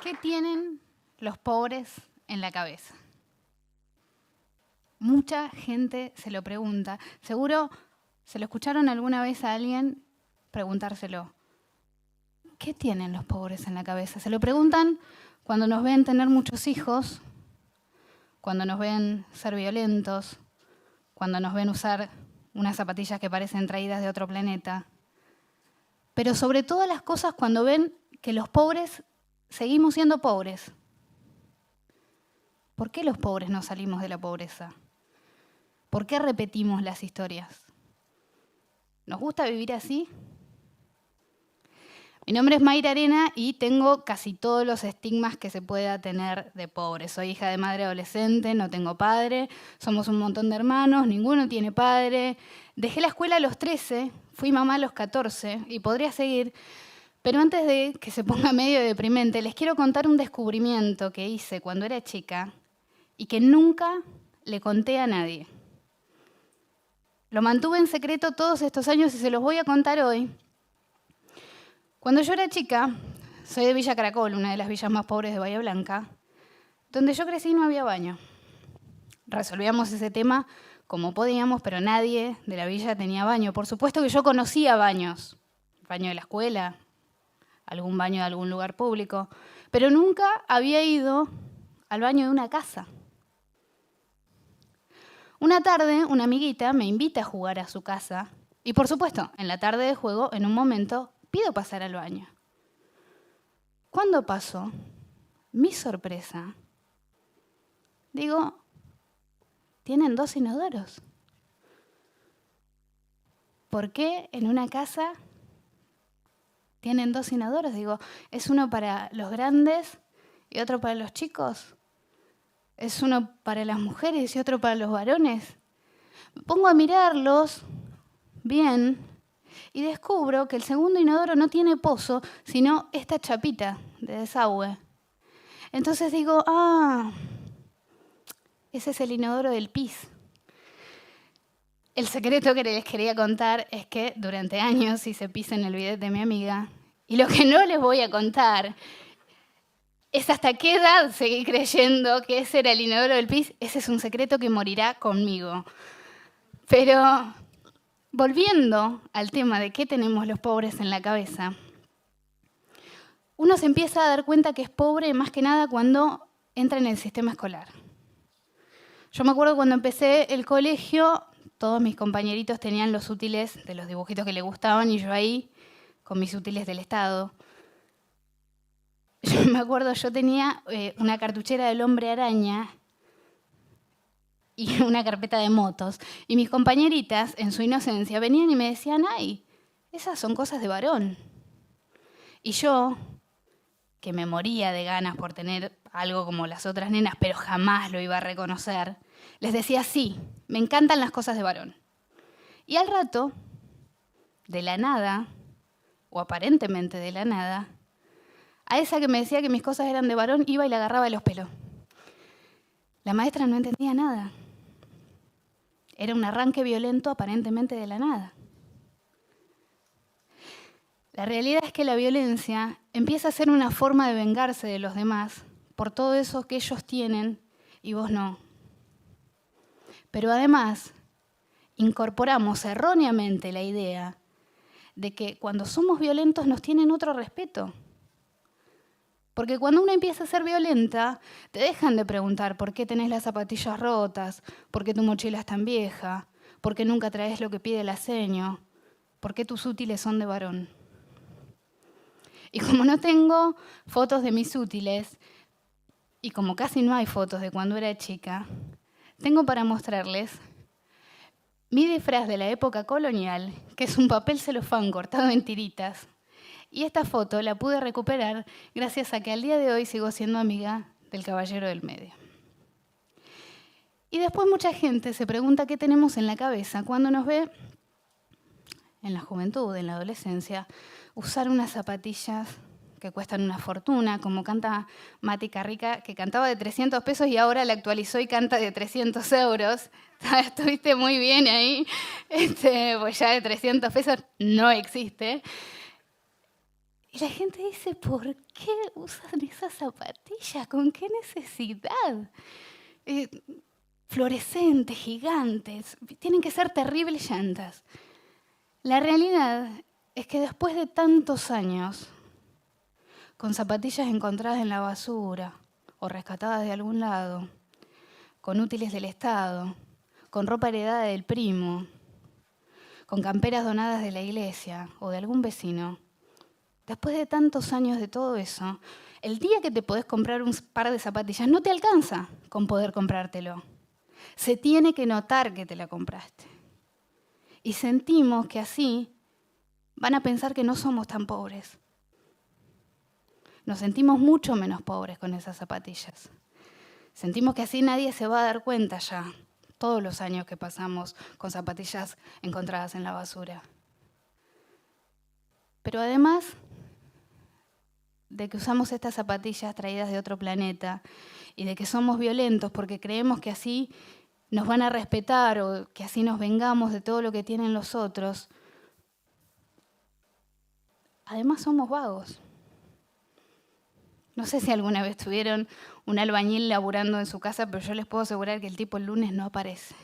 ¿Qué tienen los pobres en la cabeza? Mucha gente se lo pregunta. Seguro se lo escucharon alguna vez a alguien preguntárselo. ¿Qué tienen los pobres en la cabeza? Se lo preguntan cuando nos ven tener muchos hijos, cuando nos ven ser violentos, cuando nos ven usar unas zapatillas que parecen traídas de otro planeta. Pero sobre todas las cosas cuando ven que los pobres seguimos siendo pobres. ¿Por qué los pobres no salimos de la pobreza? ¿Por qué repetimos las historias? ¿Nos gusta vivir así? Mi nombre es Mayra Arena y tengo casi todos los estigmas que se pueda tener de pobre. Soy hija de madre adolescente, no tengo padre, somos un montón de hermanos, ninguno tiene padre. Dejé la escuela a los 13, fui mamá a los 14 y podría seguir. Pero antes de que se ponga medio deprimente, les quiero contar un descubrimiento que hice cuando era chica y que nunca le conté a nadie. Lo mantuve en secreto todos estos años y se los voy a contar hoy. Cuando yo era chica, soy de Villa Caracol, una de las villas más pobres de Bahía Blanca, donde yo crecí no había baño. Resolvíamos ese tema como podíamos, pero nadie de la villa tenía baño. Por supuesto que yo conocía baños, baño de la escuela, algún baño de algún lugar público, pero nunca había ido al baño de una casa. Una tarde, una amiguita me invita a jugar a su casa y, por supuesto, en la tarde de juego, en un momento, pido pasar al baño. ¿Cuándo pasó? Mi sorpresa. Digo, tienen 2 inodoros. ¿Por qué en una casa tienen 2 inodoros? Digo, ¿es uno para los grandes y otro para los chicos? ¿Es uno para las mujeres y otro para los varones? Me pongo a mirarlos bien y descubro que el segundo inodoro no tiene pozo, sino esta chapita de desagüe. Entonces digo, ese es el inodoro del pis. El secreto que les quería contar es que durante años hice pis en el bidet de mi amiga. Y lo que no les voy a contar es hasta qué edad seguí creyendo que ese era el inodoro del pis. Ese es un secreto que morirá conmigo. Pero volviendo al tema de qué tenemos los pobres en la cabeza, uno se empieza a dar cuenta que es pobre más que nada cuando entra en el sistema escolar. Yo me acuerdo cuando empecé el colegio, todos mis compañeritos tenían los útiles de los dibujitos que les gustaban y yo ahí con mis útiles del Estado. Yo me acuerdo, yo tenía una cartuchera del Hombre Araña y una carpeta de motos. Y mis compañeritas, en su inocencia, venían y me decían, ¡ay, esas son cosas de varón! Y yo, que me moría de ganas por tener algo como las otras nenas, pero jamás lo iba a reconocer, les decía, sí, me encantan las cosas de varón. Y al rato, de la nada, o aparentemente de la nada, a esa que me decía que mis cosas eran de varón, iba y la agarraba de los pelos. La maestra no entendía nada. Era un arranque violento aparentemente de la nada. La realidad es que la violencia empieza a ser una forma de vengarse de los demás por todo eso que ellos tienen y vos no. Pero además, incorporamos erróneamente la idea de que cuando somos violentos nos tienen otro respeto. Porque cuando uno empieza a ser violenta, te dejan de preguntar por qué tenés las zapatillas rotas, por qué tu mochila es tan vieja, por qué nunca traes lo que pide el seño, por qué tus útiles son de varón. Y como no tengo fotos de mis útiles, y como casi no hay fotos de cuando era chica, tengo para mostrarles mi disfraz de la época colonial, que es un papel celofán cortado en tiritas. Y esta foto la pude recuperar gracias a que al día de hoy sigo siendo amiga del caballero del medio. Y después mucha gente se pregunta qué tenemos en la cabeza cuando nos ve en la juventud, en la adolescencia, usar unas zapatillas que cuestan una fortuna, como canta Mati Carrica, que cantaba de 300 pesos y ahora la actualizó y canta de 300 euros. Estuviste muy bien ahí, pues ya de 300 pesos no existe. Y la gente dice, ¿por qué usan esas zapatillas? ¿Con qué necesidad? Fluorescentes, gigantes, tienen que ser terribles llantas. La realidad es que después de tantos años, con zapatillas encontradas en la basura o rescatadas de algún lado, con útiles del Estado, con ropa heredada del primo, con camperas donadas de la iglesia o de algún vecino, después de tantos años de todo eso, el día que te podés comprar un par de zapatillas no te alcanza con poder comprártelo. Se tiene que notar que te la compraste. Y sentimos que así van a pensar que no somos tan pobres. Nos sentimos mucho menos pobres con esas zapatillas. Sentimos que así nadie se va a dar cuenta ya, todos los años que pasamos con zapatillas encontradas en la basura. Pero además de que usamos estas zapatillas traídas de otro planeta y de que somos violentos porque creemos que así nos van a respetar o que así nos vengamos de todo lo que tienen los otros, además somos vagos. No sé si alguna vez tuvieron un albañil laburando en su casa, pero yo les puedo asegurar que el tipo el lunes no aparece.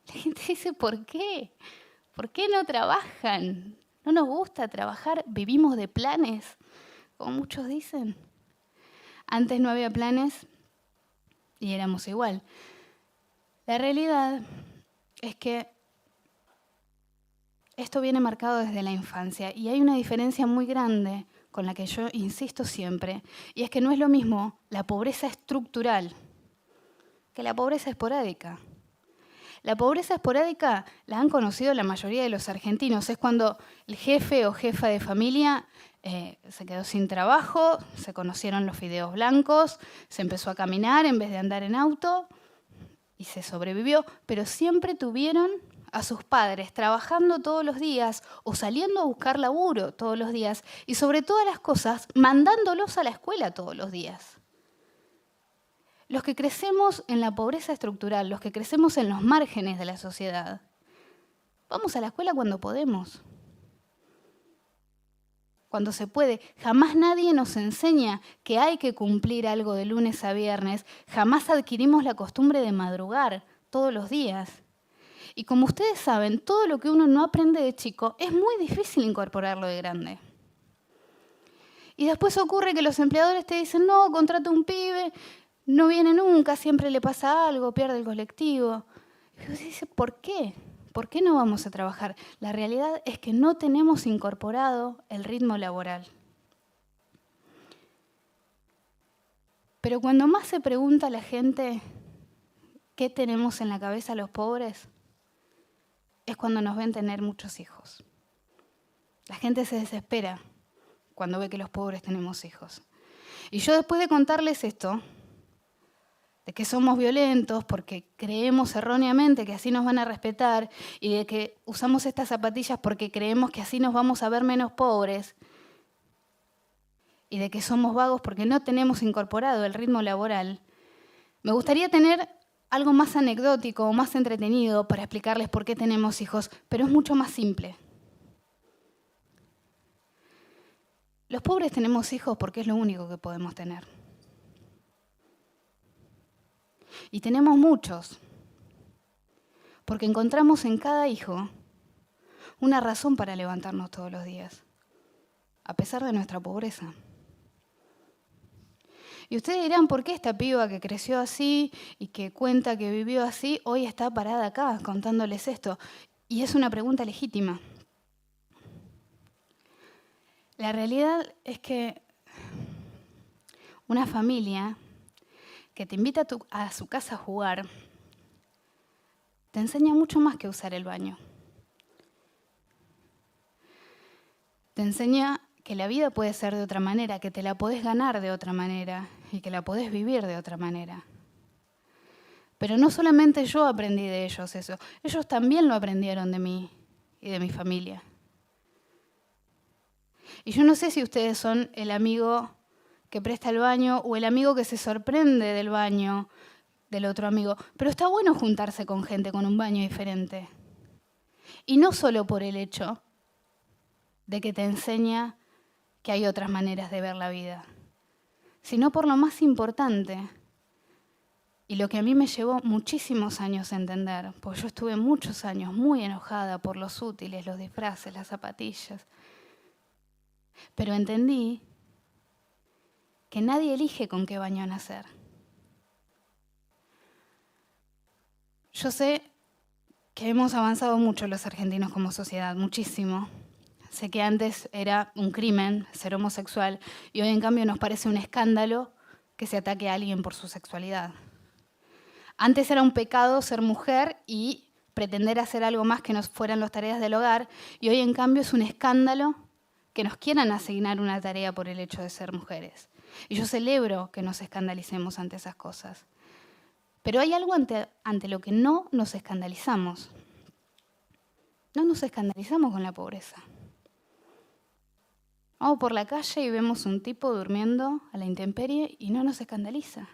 La gente dice, ¿por qué? ¿Por qué no trabajan? ¿No nos gusta trabajar? ¿Vivimos de planes? Como muchos dicen. Antes no había planes y éramos igual. La realidad es que esto viene marcado desde la infancia y hay una diferencia muy grande con la que yo insisto siempre, y es que no es lo mismo la pobreza estructural que la pobreza esporádica. La pobreza esporádica la han conocido la mayoría de los argentinos. Es cuando el jefe o jefa de familia se quedó sin trabajo, se conocieron los fideos blancos, se empezó a caminar en vez de andar en auto y se sobrevivió, pero siempre tuvieron a sus padres trabajando todos los días o saliendo a buscar laburo todos los días y sobre todas las cosas mandándolos a la escuela todos los días. Los que crecemos en la pobreza estructural, los que crecemos en los márgenes de la sociedad, vamos a la escuela cuando podemos, cuando se puede. Jamás nadie nos enseña que hay que cumplir algo de lunes a viernes, jamás adquirimos la costumbre de madrugar todos los días. Y como ustedes saben, todo lo que uno no aprende de chico es muy difícil incorporarlo de grande. Y después ocurre que los empleadores te dicen, no, contrata un pibe, no viene nunca, siempre le pasa algo, pierde el colectivo. Y uno dice, ¿por qué? ¿Por qué no vamos a trabajar? La realidad es que no tenemos incorporado el ritmo laboral. Pero cuando más se pregunta a la gente qué tenemos en la cabeza los pobres, es cuando nos ven tener muchos hijos. La gente se desespera cuando ve que los pobres tenemos hijos. Y yo después de contarles esto, de que somos violentos porque creemos erróneamente que así nos van a respetar y de que usamos estas zapatillas porque creemos que así nos vamos a ver menos pobres y de que somos vagos porque no tenemos incorporado el ritmo laboral, me gustaría tener algo más anecdótico o más entretenido para explicarles por qué tenemos hijos, pero es mucho más simple. Los pobres tenemos hijos porque es lo único que podemos tener. Y tenemos muchos, porque encontramos en cada hijo una razón para levantarnos todos los días, a pesar de nuestra pobreza. Y ustedes dirán, ¿por qué esta piba que creció así y que cuenta que vivió así, hoy está parada acá contándoles esto? Y es una pregunta legítima. La realidad es que una familia que te invita a su casa a jugar, te enseña mucho más que usar el baño. Te enseña que la vida puede ser de otra manera, que te la podés ganar de otra manera y que la podés vivir de otra manera. Pero no solamente yo aprendí de ellos eso, ellos también lo aprendieron de mí y de mi familia. Y yo no sé si ustedes son el amigo que presta el baño o el amigo que se sorprende del baño del otro amigo, pero está bueno juntarse con gente con un baño diferente. Y no solo por el hecho de que te enseña que hay otras maneras de ver la vida, sino por lo más importante y lo que a mí me llevó muchísimos años a entender, porque yo estuve muchos años muy enojada por los útiles, los disfraces, las zapatillas, pero entendí que nadie elige con qué baño nacer. Yo sé que hemos avanzado mucho los argentinos como sociedad, muchísimo. Sé que antes era un crimen ser homosexual y hoy en cambio nos parece un escándalo que se ataque a alguien por su sexualidad. Antes era un pecado ser mujer y pretender hacer algo más que no fueran las tareas del hogar y hoy en cambio es un escándalo que nos quieran asignar una tarea por el hecho de ser mujeres. Y yo celebro que nos escandalicemos ante esas cosas. Pero hay algo ante lo que no nos escandalizamos. No nos escandalizamos con la pobreza. Vamos por la calle y vemos un tipo durmiendo a la intemperie y no nos escandaliza.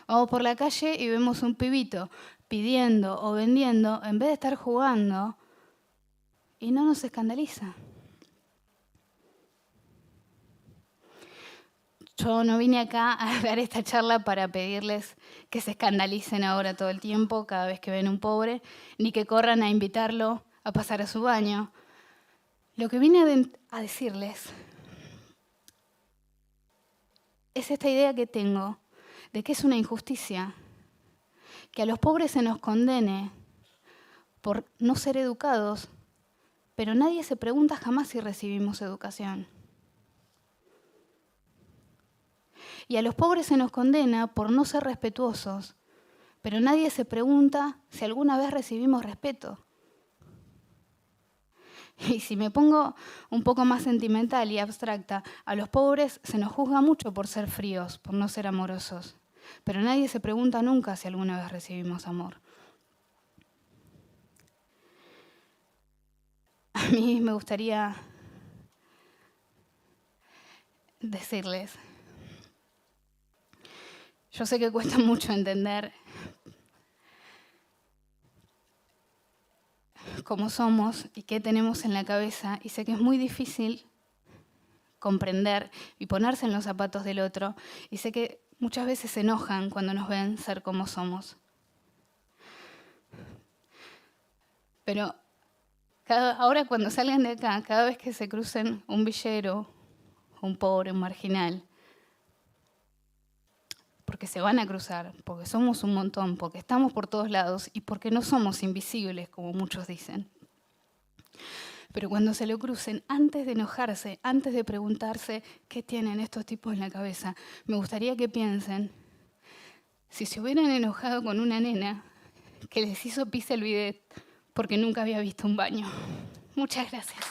Vamos por la calle y vemos un pibito pidiendo o vendiendo en vez de estar jugando y no nos escandaliza. Yo no vine acá a dar esta charla para pedirles que se escandalicen ahora todo el tiempo cada vez que ven un pobre, ni que corran a invitarlo a pasar a su baño. Lo que vine a decirles es esta idea que tengo de que es una injusticia que a los pobres se nos condene por no ser educados, pero nadie se pregunta jamás si recibimos educación. Y a los pobres se nos condena por no ser respetuosos, pero nadie se pregunta si alguna vez recibimos respeto. Y si me pongo un poco más sentimental y abstracta, a los pobres se nos juzga mucho por ser fríos, por no ser amorosos, pero nadie se pregunta nunca si alguna vez recibimos amor. A mí me gustaría decirles, yo sé que cuesta mucho entender cómo somos y qué tenemos en la cabeza, y sé que es muy difícil comprender y ponerse en los zapatos del otro, y sé que muchas veces se enojan cuando nos ven ser como somos. Pero ahora cuando salgan de acá, cada vez que se crucen un villero, un pobre, un marginal, porque se van a cruzar, porque somos un montón, porque estamos por todos lados y porque no somos invisibles, como muchos dicen. Pero cuando se lo crucen, antes de enojarse, antes de preguntarse qué tienen estos tipos en la cabeza, me gustaría que piensen, si se hubieran enojado con una nena que les hizo pis el bidet porque nunca había visto un baño. Muchas gracias.